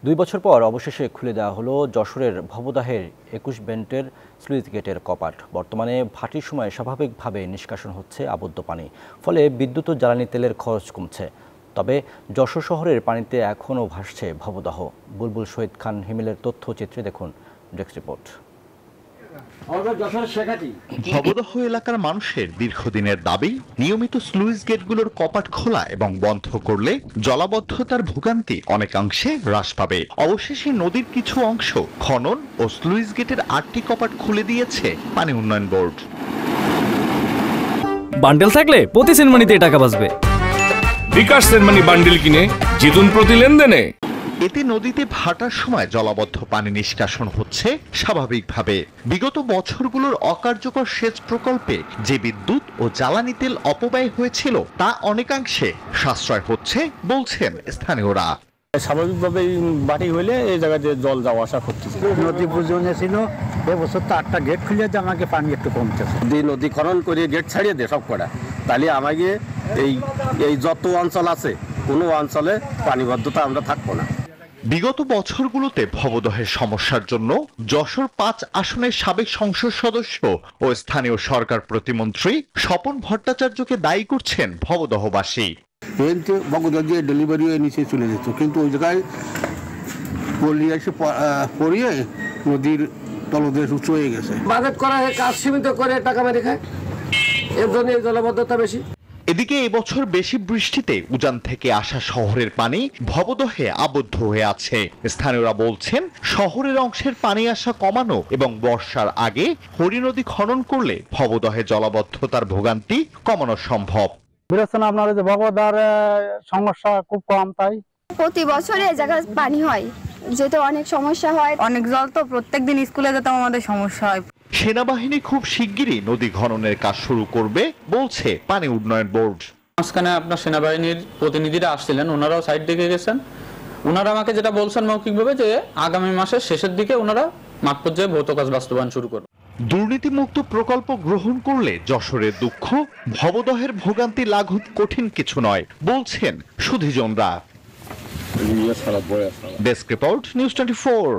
2 বছর পর অবশেষে খুলে দেওয়া হলো যশোরের ভবদাহের 21 বেন্টের স্লুইস গেটের কপাট। বর্তমানে ভাটির সময় স্বাভাবিকভাবে নিষ্কাশন হচ্ছে আবদ্ধ পানি, ফলে বিদ্যুৎ ও জ্বালানি তেলের খরচ কমছে। তবে যশোর শহরের পানিতে এখনও ভাসছে ভবদাহ। বুলবুল শহীদ খান হিমেলের তথ্যচিত্রে দেখুন ডেস্ক রিপোর্ট। ভবদহ এলাকার মানুষের দীর্ঘদিনের দাবি, নিয়মিত স্লুইস গেটগুলোর কপাট খোলা এবং বন্ধ করলে জলাবদ্ধতার ভোগান্তি অনেকাংশে হ্রাস পাবে। অবশেষে নদীর কিছু অংশ খনন ও স্লুইস গেটের 8টি কপাট খুলে দিয়েছে পানি উন্নয়ন বোর্ড। বান্ডেল থাকলে প্রতি সেনমানিতে টাকা বাঁচবে। বিকাশ সেনমানি বান্ডেল কিনে জিতুন প্রতি লেনদেনে। এতে নদীতে ভাটার সময় জলাবদ্ধ পানি নিষ্কাশন হচ্ছে স্বাভাবিকভাবে। বিগত বছরগুলোর অকার্যকর সেচ প্রকল্পে যে বিদ্যুৎ ও জ্বালানি তেল অপব্যয় হয়েছিল তা অনেকাংশে সাশ্রয় হচ্ছে বলছেন স্থানীয়রা। স্বাভাবিকভাবে বাটি হইলে এই জায়গায় জল যাওয়া আসা করতেছে। নদী বুঝনে ছিল এবছর তো 8টা গেট খুলে যে আমাকে পানি একটু কমতেছে। নদী খনন করে গেট ছাড়িয়ে দে সব কটা, তাহলে আমাকে এই যত অঞ্চল আছে কোনো অঞ্চলে পানিবদ্ধতা আমরা থাকবো না। বিগত বছরগুলোতে ভবদহের সমস্যার জন্য যশোর 5 আসনের সাবেক সংসদ সদস্য ও স্থানীয় সরকার প্রতিমন্ত্রী স্বপন ভট্টাচার্যকে দায়ী করছেন ভবদহবাসী। বগুড়া দিয়ে ডেলিভারি হয়ে নিচে চলে যেত, কিন্তু ওই জায়গায় পলিয়ে এসে পড়িয়ে নদীর তলদেশ উঁচু হয়ে গেছে। বাজেট করা হয়, কাজ সীমিত করে টাকা মেরে খায়, এর জন্য জলাবদ্ধতা বেশি। এদিকে এবছর বেশি বৃষ্টিতে উজান থেকে আসা শহরের পানি ভবদহে আবদ্ধ হয়ে আছে। স্থানীয়রা বলছেন, শহরের অংশের পানি আসা কমানো এবং বর্ষার আগে হরি নদী খনন করলে ভবদহে জলাবদ্ধতার ভোগান্তি কমানো সম্ভব। বিবেচনা আপনার যে ভবদার সমস্যা খুব কম, তাই প্রতি বছর এই জায়গায় পানি হয়, যেটা অনেক সমস্যা হয়। অনেক জল তো, প্রত্যেকদিন স্কুলে যেতাম আমাদের সমস্যা হয়। সেনাবাহিনী খুব শিগগিরই নদী খননের কাজ শুরু করবে বলছে পানি উন্নয়ন বোর্ড। মাঝখানে আপনার সেনাবাহিনীর প্রতিনিধিরা আসছিলেন, ওনারাও সাইড দিকে গেছেন। ওনারা আমাকে যেটা বলছেন মৌখিকভাবে যে আগামী মাসের শেষের দিকে ওনারা মাঠ পর্যায়ে ভৌত কাজ বাস্তবায়ন শুরু করবে। দুর্নীতিমুক্ত প্রকল্প গ্রহণ করলে যশোরের দুঃখ, ভবদহের ভোগান্তি লাঘব কঠিন কিছু নয় বলছেন সুধীজনরা। Desk report, news 24।